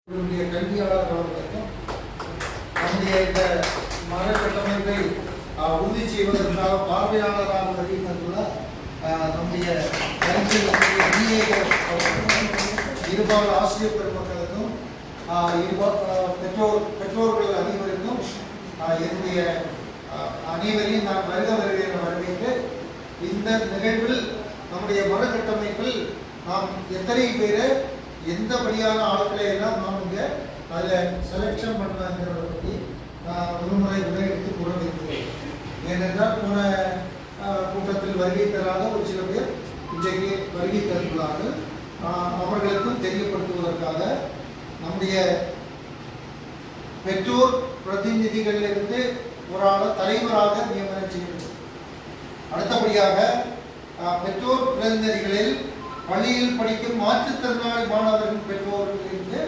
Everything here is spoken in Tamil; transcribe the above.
கல்வியாளர் அவர்களுக்கும் நம்முடைய இந்த மர கட்டமைப்பை உறுதி செய்வதற்காக பார்வையாளராக வருகை தந்துள்ள நம்முடைய இருபால் ஆசிரியர் பெருமக்களுக்கும் பெற்றோர்கள் அனைவருக்கும் என்னுடைய அனைவரையும் நான் வருக என வரவேற்று இந்த நிகழ்வில் நம்முடைய மர கட்டமைப்பில் நாம் எத்தனை பேரை எந்த படியான ஆட்களை எல்லாம் நாம் இங்கே அதில் செலெக்ஷன் பண்ணலாங்கிறத பற்றி ஒருமுறை எடுத்து கூற வைக்கிறேன். ஏனென்றால் போன கூட்டத்தில் வருகை தராத ஒரு சில பேர் இன்றைக்கு வருகை தந்துள்ளார்கள். அவர்களுக்கும் தெரியப்படுத்துவதற்காக நம்முடைய பெற்றோர் பிரதிநிதிகளிலிருந்து ஒரு ஆளை தலைவராக நியமனம் செய்யப்படும். அடுத்தபடியாக பெற்றோர் பிரதிநிதிகளில் பள்ளியில் படிக்கும் மாற்றுத்திறனாளி மாணவர்கள் பெற்றோர்களிலிருந்து